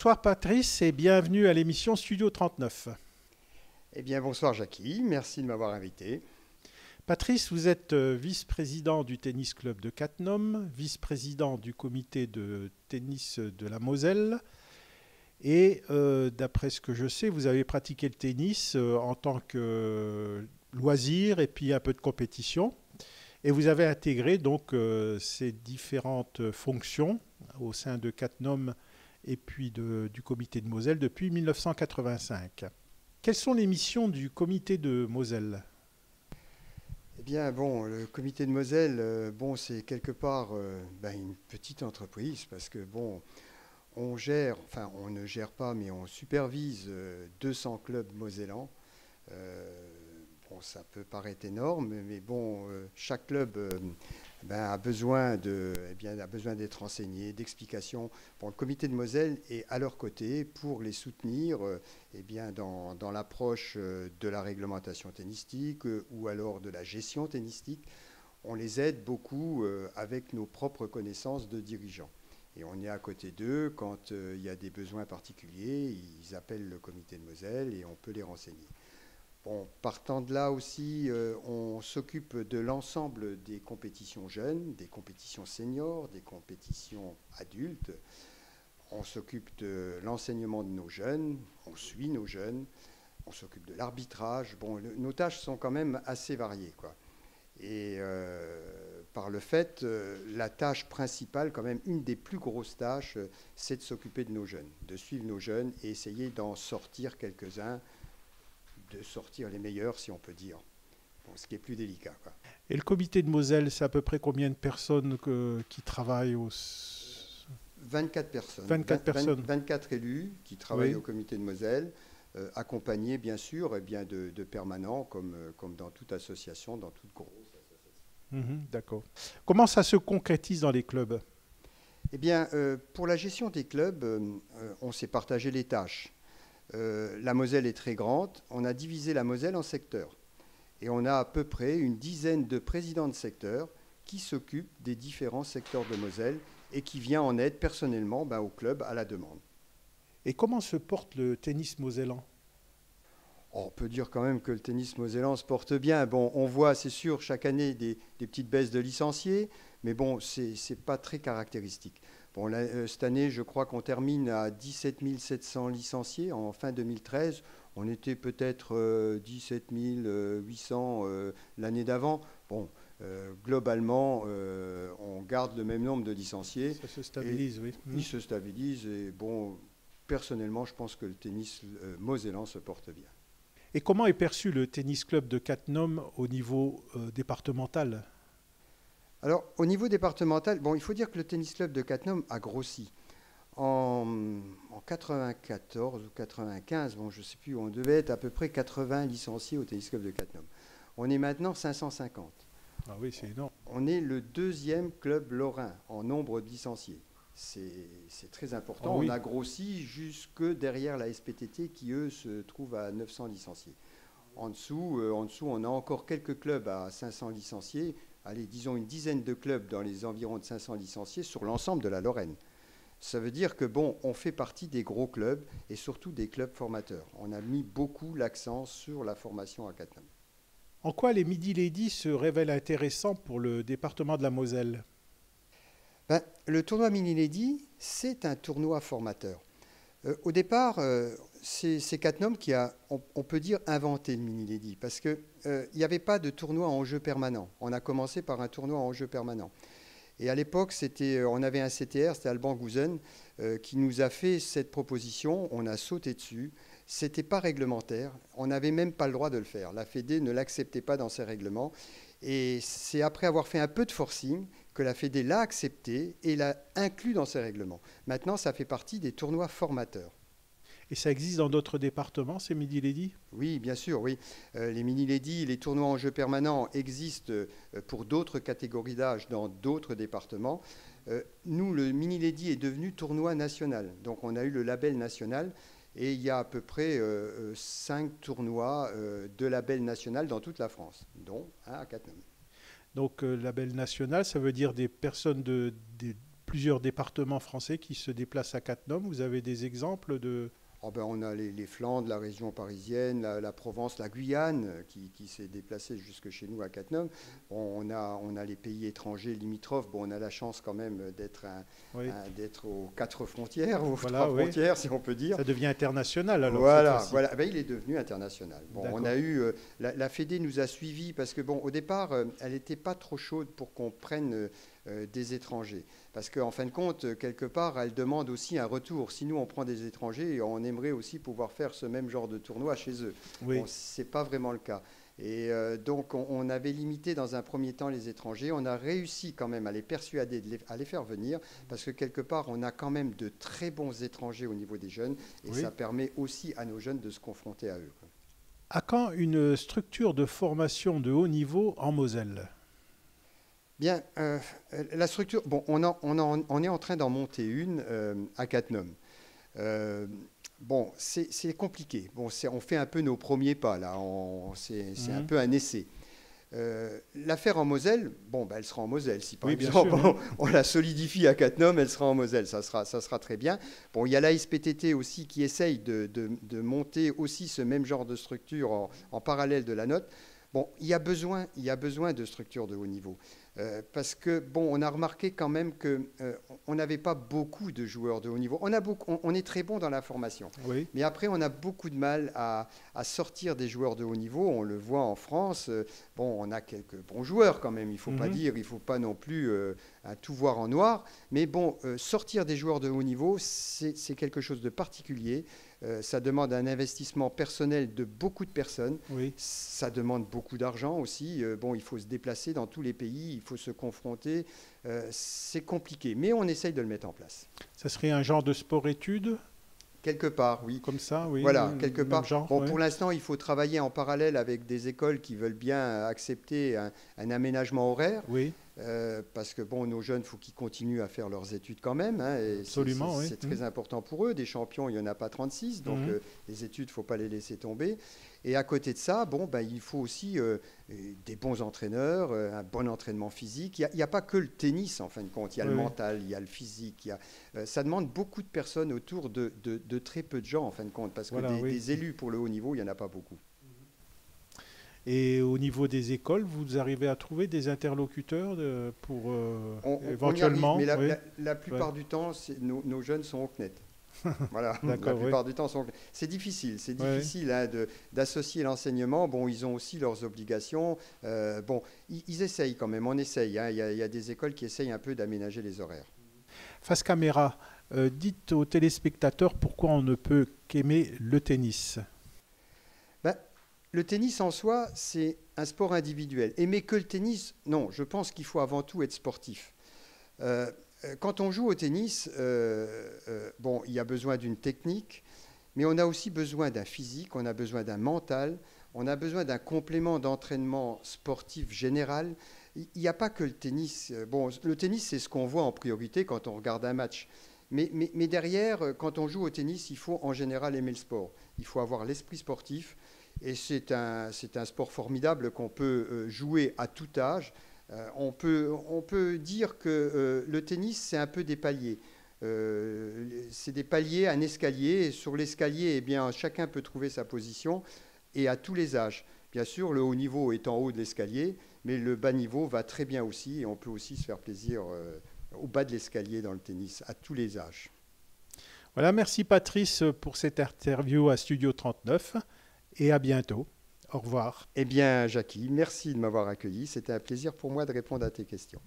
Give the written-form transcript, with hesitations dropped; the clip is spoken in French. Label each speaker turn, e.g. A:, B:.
A: Bonsoir Patrice et bienvenue à l'émission Studio 39.
B: Eh bien, bonsoir Jackie, merci de m'avoir invité.
A: Patrice, vous êtes vice-président du tennis club de Cattenom, vice-président du comité de tennis de la Moselle et d'après ce que je sais, vous avez pratiqué le tennis en tant que loisir et puis un peu de compétition. Et vous avez intégré donc ces différentes fonctions au sein de Cattenom et puis du comité de Moselle depuis 1985. Quelles sont les missions du comité de Moselle ?
B: Eh bien, bon, le comité de Moselle, bon, c'est quelque part une petite entreprise parce que, bon, on gère, enfin, on ne gère pas, mais on supervise 200 clubs mosellans. Bon, ça peut paraître énorme, mais bon, chaque club a besoin a besoin d'être renseigné, d'explications. Bon, le comité de Moselle est à leur côté pour les soutenir dans l'approche de la réglementation tennistique ou alors de la gestion tennistique. On les aide beaucoup avec nos propres connaissances de dirigeants. Et on est à côté d'eux quand il y a des besoins particuliers. Ils appellent le comité de Moselle et on peut les renseigner. Bon, partant de là aussi, on s'occupe de l'ensemble des compétitions jeunes, des compétitions seniors, des compétitions adultes. On s'occupe de l'enseignement de nos jeunes, on suit nos jeunes, on s'occupe de l'arbitrage. Bon, nos tâches sont quand même assez variées, quoi. Et par le fait, la tâche principale, quand même, une des plus grosses tâches, c'est de s'occuper de nos jeunes, de suivre nos jeunes et essayer d'en sortir quelques-uns, de sortir les meilleurs, si on peut dire. Bon, ce qui est plus délicat, quoi.
A: Et le comité de Moselle, c'est à peu près combien de personnes qui travaillent
B: 24 personnes.
A: 24 personnes.
B: 24 élus qui travaillent
A: Oui.
B: au comité de Moselle, accompagnés bien sûr de permanents, comme dans toute association, dans toute grosse association.
A: D'accord. Comment ça se concrétise dans les clubs ?
B: Eh bien, pour la gestion des clubs, on s'est partagé les tâches. La Moselle est très grande. On a divisé la Moselle en secteurs. Et on a à peu près une dizaine de présidents de secteurs qui s'occupent des différents secteurs de Moselle et qui vient en aide personnellement au club à la demande.
A: Et comment se porte le tennis mosellan ?
B: On peut dire quand même que le tennis mosellan se porte bien. Bon, on voit, c'est sûr, chaque année des petites baisses de licenciés, mais bon, c'est pas très caractéristique. Bon, là, cette année, je crois qu'on termine à 17 700 licenciés. En fin 2013, on était peut-être 17 800 l'année d'avant. Bon, globalement, on garde le même nombre de licenciés.
A: Ça se stabilise, oui.
B: Il se stabilise et bon, personnellement, je pense que le tennis mosellan se porte bien.
A: Et comment est perçu le tennis club de Cattenom au niveau départemental ?
B: Alors, au niveau départemental, bon, il faut dire que le tennis club de Cattenom a grossi. En 94 ou 95, bon, je ne sais plus, on devait être à peu près 80 licenciés au tennis club de Cattenom. On est maintenant 550.
A: Ah oui, c'est énorme.
B: On est le deuxième club lorrain en nombre de licenciés. C'est très important.
A: Oh oui.
B: On a grossi jusque derrière la SPTT qui, eux, se trouvent à 900 licenciés. En dessous, on a encore quelques clubs à 500 licenciés. Allez, disons une dizaine de clubs dans les environs de 500 licenciés sur l'ensemble de la Lorraine. Ça veut dire que, bon, on fait partie des gros clubs et surtout des clubs formateurs. On a mis beaucoup l'accent sur la formation à Cattenom.
A: En quoi les Midi Ladies se révèlent intéressants pour le département de la Moselle ?
B: Le tournoi Mini Lady, c'est un tournoi formateur. Au départ, c'est Cattenom qui a, on peut dire, inventé le Mini Lady, parce qu'il n'y avait pas de tournoi en jeu permanent. On a commencé par un tournoi en jeu permanent. Et à l'époque, on avait un CTR, c'était Alban Gouzen, qui nous a fait cette proposition. On a sauté dessus. Ce n'était pas réglementaire. On n'avait même pas le droit de le faire. La Fédé ne l'acceptait pas dans ses règlements. Et c'est après avoir fait un peu de forcing que la Fédé l'a accepté et l'a inclus dans ses règlements. Maintenant, ça fait partie des tournois formateurs.
A: Et ça existe dans d'autres départements, ces Midi Ladies ?
B: Oui, bien sûr, oui. Les mini-ladies, les tournois en jeu permanent existent pour d'autres catégories d'âge dans d'autres départements. Nous, le mini-lady est devenu tournoi national. Donc, on a eu le label national et il y a à peu près 5 tournois de label national dans toute la France, dont un à Cattenom.
A: Donc label national, ça veut dire des personnes plusieurs départements français qui se déplacent à Cattenom. Vous avez des exemples de...
B: Oh ben on a les Flandres, la région parisienne, la Provence, la Guyane qui s'est déplacée jusque chez nous à Cattenom. Bon, on a les pays étrangers limitrophes. Bon, on a la chance quand même d'être aux 4 frontières, aux 3 frontières, si on peut dire.
A: Ça devient international alors.
B: Voilà. Ben, il est devenu international. Bon, on a eu la Fédé nous a suivis parce que bon, au départ, elle n'était pas trop chaude pour qu'on prenne des étrangers. Parce qu'en fin de compte, quelque part, elle demande aussi un retour. Si nous, on prend des étrangers, on aimerait aussi pouvoir faire ce même genre de tournoi chez eux.
A: Oui.
B: Bon, ce n'est pas vraiment le cas. Et donc, on avait limité dans un premier temps les étrangers. On a réussi quand même à les persuader, à les faire venir, parce que quelque part, on a quand même de très bons étrangers au niveau des jeunes. Et ça permet aussi à nos jeunes de se confronter à eux.
A: À quand une structure de formation de haut niveau en Moselle ?
B: Bien, la structure, bon, on est en train d'en monter une à Cattenom. Bon, c'est compliqué. Bon, on fait un peu nos premiers pas, là. C'est un peu un essai. L'affaire en Moselle, bon, elle sera en Moselle. Si par exemple on la solidifie à Cattenom, elle sera en Moselle. Ça sera très bien. Bon, il y a l'ASPTT aussi qui essaye de monter aussi ce même genre de structure en parallèle de la nôtre. Bon, il y a besoin de structures de haut niveau. Parce que, bon, on a remarqué quand même qu'on n'avait pas beaucoup de joueurs de haut niveau. On est très bon dans la formation.
A: Oui. Mais
B: après, on a beaucoup de mal à sortir des joueurs de haut niveau. On le voit en France. Bon, on a quelques bons joueurs quand même. Il ne faut pas dire, il ne faut pas non plus tout voir en noir. Mais bon, sortir des joueurs de haut niveau, c'est quelque chose de particulier. Ça demande un investissement personnel de beaucoup de personnes.
A: Oui.
B: Ça demande beaucoup d'argent aussi. Bon, il faut se déplacer dans tous les pays, il faut se confronter. C'est compliqué, mais on essaye de le mettre en place.
A: Ça serait un genre de sport-études ?
B: Quelque part, oui.
A: Comme ça, oui.
B: Voilà, quelque part.
A: Genre,
B: bon, pour l'instant, il faut travailler en parallèle avec des écoles qui veulent bien accepter un aménagement horaire.
A: Oui.
B: Parce que bon, nos jeunes, il faut qu'ils continuent à faire leurs études quand même. Hein, et
A: absolument,
B: c'est très important pour eux. Des champions, il n'y en a pas 36, donc les études, il ne faut pas les laisser tomber. Et à côté de ça, bon, il faut aussi des bons entraîneurs, un bon entraînement physique. Il n'y a pas que le tennis, en fin de compte. Il y a le mental, il y a le physique. Ça demande beaucoup de personnes autour de très peu de gens, en fin de compte, parce que des élus pour le haut niveau, il n'y en a pas beaucoup.
A: Et au niveau des écoles, vous arrivez à trouver des interlocuteurs pour éventuellement...
B: On y arrive, mais la plupart du temps, nos jeunes sont au CNET. Voilà, la plupart du temps, c'est difficile. C'est difficile d'associer l'enseignement. Bon, ils ont aussi leurs obligations. Bon, ils essayent quand même, on essaye. Hein. Il y a des écoles qui essayent un peu d'aménager les horaires.
A: Face caméra, dites aux téléspectateurs pourquoi on ne peut qu'aimer le tennis.
B: Le tennis en soi, c'est un sport individuel. Aimer que le tennis, non, je pense qu'il faut avant tout être sportif. Quand on joue au tennis, bon, il y a besoin d'une technique, mais on a aussi besoin d'un physique, on a besoin d'un mental, on a besoin d'un complément d'entraînement sportif général. Il n'y a pas que le tennis. Bon, le tennis, c'est ce qu'on voit en priorité quand on regarde un match. Mais derrière, quand on joue au tennis, il faut en général aimer le sport. Il faut avoir l'esprit sportif. Et c'est un sport formidable qu'on peut jouer à tout âge. On peut dire que le tennis, c'est un peu des paliers. C'est des paliers, un escalier. Et sur l'escalier, eh bien, chacun peut trouver sa position, et à tous les âges. Bien sûr, le haut niveau est en haut de l'escalier, mais le bas niveau va très bien aussi. Et on peut aussi se faire plaisir au bas de l'escalier dans le tennis, à tous les âges.
A: Voilà, merci Patrice pour cette interview à Studio 39. Et à bientôt. Au revoir.
B: Eh bien, Jackie, merci de m'avoir accueilli. C'était un plaisir pour moi de répondre à tes questions.